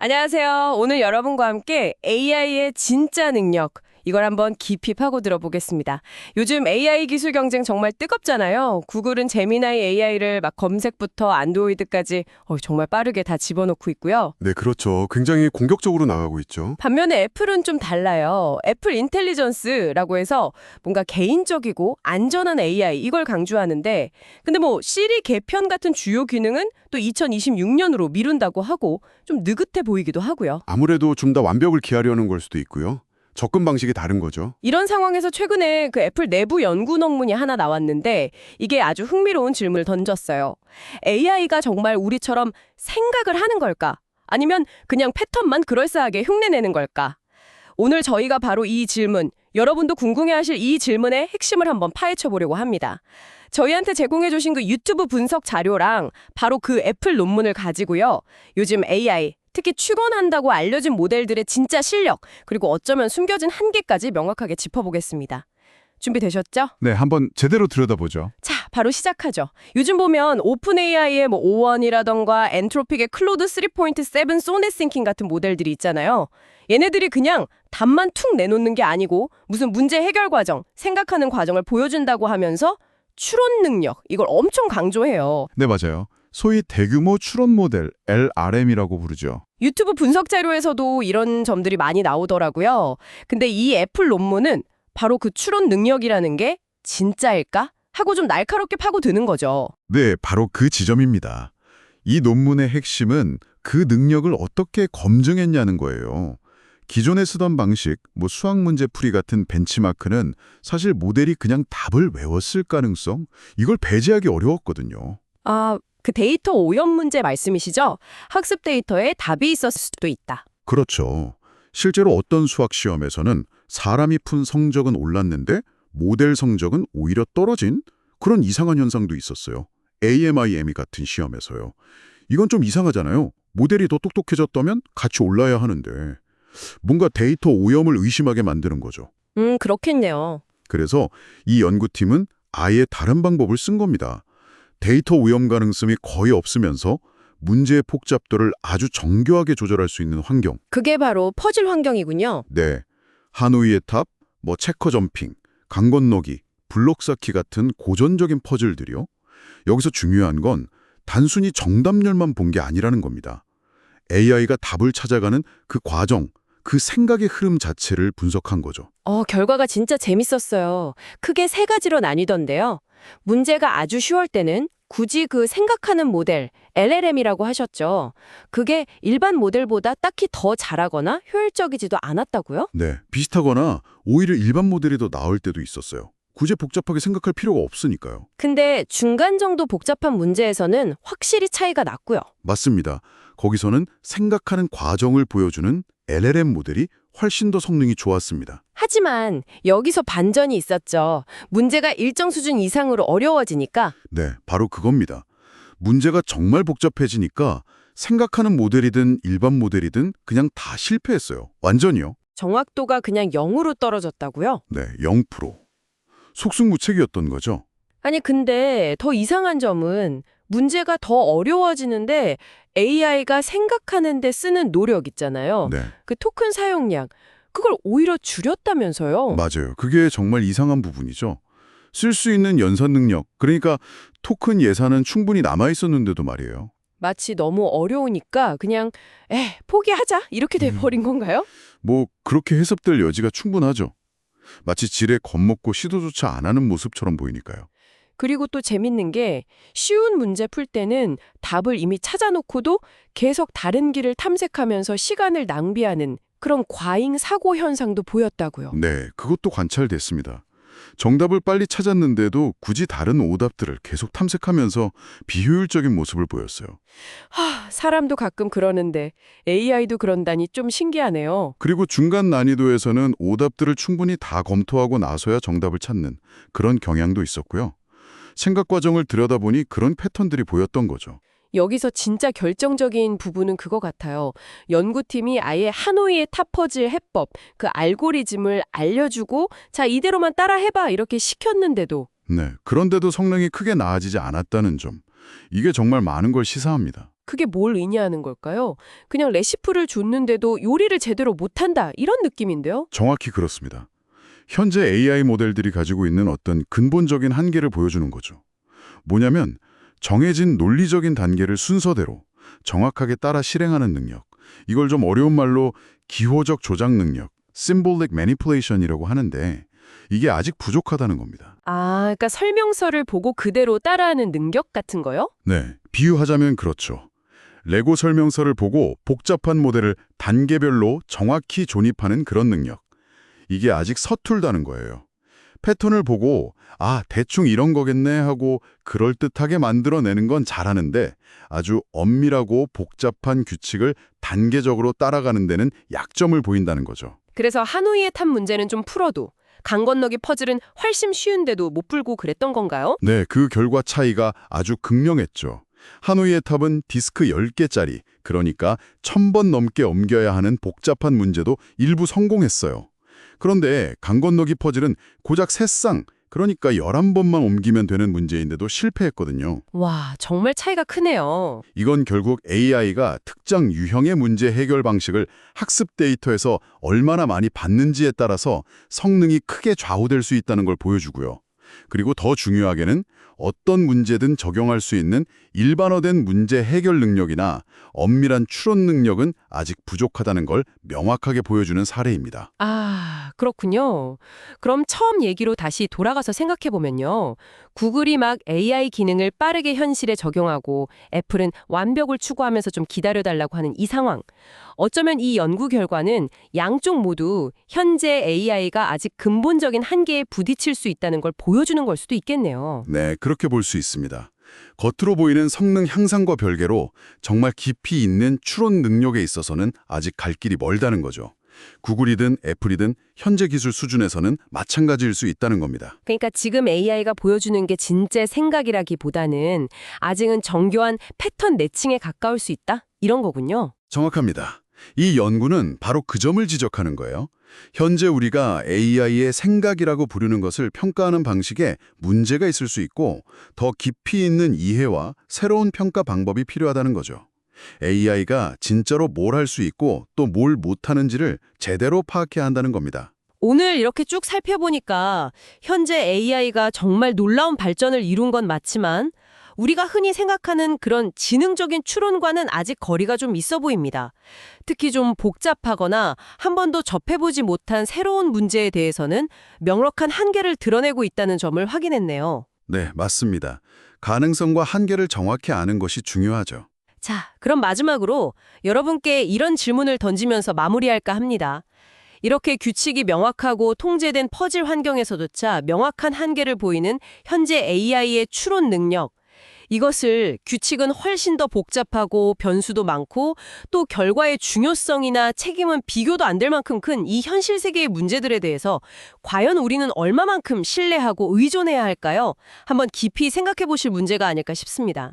안녕하세요. 오늘 여러분과 함께 AI의 진짜 능력, 이걸 한번 깊이 파고 들어보겠습니다. 요즘 AI 기술 경쟁 정말 뜨겁잖아요. 구글은 제미나이 AI를 막 검색부터 안드로이드까지 정말 빠르게 다 집어넣고 있고요. 네, 그렇죠. 굉장히 공격적으로 나가고 있죠. 반면에 애플은 좀 달라요. 애플 인텔리전스라고 해서 뭔가 개인적이고 안전한 AI 이걸 강조하는데, 근데 뭐 시리 개편 같은 주요 기능은 또 2026년으로 미룬다고 하고 좀 느긋해 보이기도 하고요. 아무래도 좀 더 완벽을 기하려는 걸 수도 있고요. 접근 방식이 다른 거죠. 이런 상황에서 최근에 그 애플 내부 연구 논문이 하나 나왔는데 이게 아주 흥미로운 질문을 던졌어요. AI가 정말 우리처럼 생각을 하는 걸까? 아니면 그냥 패턴만 그럴싸하게 흉내내는 걸까? 오늘 저희가 바로 이 질문, 여러분도 궁금해하실 이 질문의 핵심을 한번 파헤쳐 보려고 합니다. 저희한테 제공해 주신 그 유튜브 분석 자료랑 바로 그 애플 논문을 가지고요. 요즘 AI, 특히 추론한다고 알려진 모델들의 진짜 실력, 그리고 어쩌면 숨겨진 한계까지 명확하게 짚어보겠습니다. 준비되셨죠? 네, 한번 제대로 들여다보죠. 자, 바로 시작하죠. 요즘 보면 오픈 AI의 뭐 O1이라던가 엔트로픽의 클로드 3.7 소넷 싱킹 같은 모델들이 있잖아요. 얘네들이 그냥 답만 툭 내놓는 게 아니고 무슨 문제 해결 과정, 생각하는 과정을 보여준다고 하면서 추론 능력, 이걸 엄청 강조해요. 네, 맞아요. 소위 대규모 추론 모델 LRM이라고 부르죠. 유튜브 분석 자료에서도 이런 점들이 많이 나오더라고요. 근데 이 애플 논문은 바로 그 추론 능력이라는 게 진짜일까? 하고 좀 날카롭게 파고드는 거죠. 네, 바로 그 지점입니다. 이 논문의 핵심은 그 능력을 어떻게 검증했냐는 거예요. 기존에 쓰던 방식, 수학 문제 풀이 같은 벤치마크는 사실 모델이 그냥 답을 외웠을 가능성, 이걸 배제하기 어려웠거든요. 아, 그 데이터 오염 문제 말씀이시죠? 학습 데이터에 답이 있었을 수도 있다. 그렇죠. 실제로 어떤 수학 시험에서는 사람이 푼 성적은 올랐는데 모델 성적은 오히려 떨어진 그런 이상한 현상도 있었어요. AMIME 같은 시험에서요. 이건 좀 이상하잖아요. 모델이 더 똑똑해졌다면 같이 올라야 하는데 뭔가 데이터 오염을 의심하게 만드는 거죠. 그렇겠네요. 그래서 이 연구팀은 아예 다른 방법을 쓴 겁니다. 데이터 오염 가능성이 거의 없으면서 문제의 복잡도를 아주 정교하게 조절할 수 있는 환경. 그게 바로 퍼즐 환경이군요. 네, 하노이의 탑, 체커 점핑, 강 건너기, 블록 쌓기 같은 고전적인 퍼즐들이요. 여기서 중요한 건 단순히 정답률만 본 게 아니라는 겁니다. AI가 답을 찾아가는 그 과정, 그 생각의 흐름 자체를 분석한 거죠. 결과가 진짜 재밌었어요. 크게 세 가지로 나뉘던데요. 문제가 아주 쉬울 때는 굳이 그 생각하는 모델, LLM이라고 하셨죠. 그게 일반 모델보다 딱히 더 잘하거나 효율적이지도 않았다고요? 네, 비슷하거나 오히려 일반 모델이 더 나을 때도 있었어요. 굳이 복잡하게 생각할 필요가 없으니까요. 근데 중간 정도 복잡한 문제에서는 확실히 차이가 났고요. 맞습니다. 거기서는 생각하는 과정을 보여주는 LLM 모델이 훨씬 더 성능이 좋았습니다. 하지만 여기서 반전이 있었죠. 문제가 일정 수준 이상으로 어려워지니까 네, 바로 그겁니다. 문제가 정말 복잡해지니까 생각하는 모델이든 일반 모델이든 그냥 다 실패했어요. 완전히요. 정확도가 그냥 0으로 떨어졌다고요? 네, 0%. 속수무책이었던 거죠. 아니 근데 더 이상한 점은 문제가 더 어려워지는데 AI가 생각하는 데 쓰는 노력 있잖아요. 네, 그 토큰 사용량, 그걸 오히려 줄였다면서요. 맞아요. 그게 정말 이상한 부분이죠. 쓸 수 있는 연산 능력, 그러니까 토큰 예산은 충분히 남아있었는데도 말이에요. 마치 너무 어려우니까 그냥 포기하자 이렇게 돼버린 건가요? 그렇게 해석될 여지가 충분하죠. 마치 지레 겁먹고 시도조차 안 하는 모습처럼 보이니까요. 그리고 또 재밌는 게 쉬운 문제 풀 때는 답을 이미 찾아놓고도 계속 다른 길을 탐색하면서 시간을 낭비하는 그런 과잉 사고 현상도 보였다고요. 네, 그것도 관찰됐습니다. 정답을 빨리 찾았는데도 굳이 다른 오답들을 계속 탐색하면서 비효율적인 모습을 보였어요. 사람도 가끔 그러는데 AI도 그런다니 좀 신기하네요. 그리고 중간 난이도에서는 오답들을 충분히 다 검토하고 나서야 정답을 찾는 그런 경향도 있었고요. 생각 과정을 들여다보니 그런 패턴들이 보였던 거죠. 여기서 진짜 결정적인 부분은 그거 같아요. 연구팀이 아예 하노이의 탑퍼즐 해법, 그 알고리즘을 알려주고 자 이대로만 따라 해봐 이렇게 시켰는데도 네, 그런데도 성능이 크게 나아지지 않았다는 점. 이게 정말 많은 걸 시사합니다. 그게 뭘 의미하는 걸까요? 그냥 레시피를 줬는데도 요리를 제대로 못한다 이런 느낌인데요? 정확히 그렇습니다. 현재 AI 모델들이 가지고 있는 어떤 근본적인 한계를 보여주는 거죠. 뭐냐면 정해진 논리적인 단계를 순서대로 정확하게 따라 실행하는 능력. 이걸 좀 어려운 말로 기호적 조작 능력, symbolic manipulation이라고 하는데 이게 아직 부족하다는 겁니다. 아, 그러니까 설명서를 보고 그대로 따라하는 능력 같은 거요? 네, 비유하자면 그렇죠. 레고 설명서를 보고 복잡한 모델을 단계별로 정확히 조립하는 그런 능력. 이게 아직 서툴다는 거예요. 패턴을 보고 아, 대충 이런 거겠네 하고 그럴듯하게 만들어내는 건 잘하는데 아주 엄밀하고 복잡한 규칙을 단계적으로 따라가는 데는 약점을 보인다는 거죠. 그래서 하노이의 탑 문제는 좀 풀어도 강 건너기 퍼즐은 훨씬 쉬운데도 못 풀고 그랬던 건가요? 네, 그 결과 차이가 아주 극명했죠. 하노이의 탑은 디스크 10개짜리, 그러니까 1000번 넘게 옮겨야 하는 복잡한 문제도 일부 성공했어요. 그런데 강 건너기 퍼즐은 고작 3쌍, 그러니까 11번만 옮기면 되는 문제인데도 실패했거든요. 와, 정말 차이가 크네요. 이건 결국 AI가 특정 유형의 문제 해결 방식을 학습 데이터에서 얼마나 많이 받는지에 따라서 성능이 크게 좌우될 수 있다는 걸 보여주고요. 그리고 더 중요하게는 어떤 문제든 적용할 수 있는 일반화된 문제 해결 능력이나 엄밀한 추론 능력은 아직 부족하다는 걸 명확하게 보여주는 사례입니다. 아, 그렇군요. 그럼 처음 얘기로 다시 돌아가서 생각해보면요. 구글이 막 AI 기능을 빠르게 현실에 적용하고 애플은 완벽을 추구하면서 좀 기다려달라고 하는 이 상황. 어쩌면 이 연구 결과는 양쪽 모두 현재 AI가 아직 근본적인 한계에 부딪힐 수 있다는 걸 보여주는 걸 수도 있겠네요. 네, 그렇게 볼 수 있습니다. 겉으로 보이는 성능 향상과 별개로 정말 깊이 있는 추론 능력에 있어서는 아직 갈 길이 멀다는 거죠. 구글이든 애플이든 현재 기술 수준에서는 마찬가지일 수 있다는 겁니다. 그러니까 지금 AI가 보여주는 게 진짜 생각이라기보다는 아직은 정교한 패턴 내칭에 가까울 수 있다? 이런 거군요. 정확합니다. 이 연구는 바로 그 점을 지적하는 거예요. 현재 우리가 AI의 생각이라고 부르는 것을 평가하는 방식에 문제가 있을 수 있고 더 깊이 있는 이해와 새로운 평가 방법이 필요하다는 거죠. AI가 진짜로 뭘 할 수 있고 또 뭘 못하는지를 제대로 파악해야 한다는 겁니다. 오늘 이렇게 쭉 살펴보니까 현재 AI가 정말 놀라운 발전을 이룬 건 맞지만 우리가 흔히 생각하는 그런 지능적인 추론과는 아직 거리가 좀 있어 보입니다. 특히 좀 복잡하거나 한 번도 접해보지 못한 새로운 문제에 대해서는 명확한 한계를 드러내고 있다는 점을 확인했네요. 네, 맞습니다. 가능성과 한계를 정확히 아는 것이 중요하죠. 자, 그럼 마지막으로 여러분께 이런 질문을 던지면서 마무리할까 합니다. 이렇게 규칙이 명확하고 통제된 퍼즐 환경에서조차 명확한 한계를 보이는 현재 AI의 추론 능력, 이것을 규칙은 훨씬 더 복잡하고 변수도 많고 또 결과의 중요성이나 책임은 비교도 안 될 만큼 큰 이 현실 세계의 문제들에 대해서 과연 우리는 얼마만큼 신뢰하고 의존해야 할까요? 한번 깊이 생각해 보실 문제가 아닐까 싶습니다.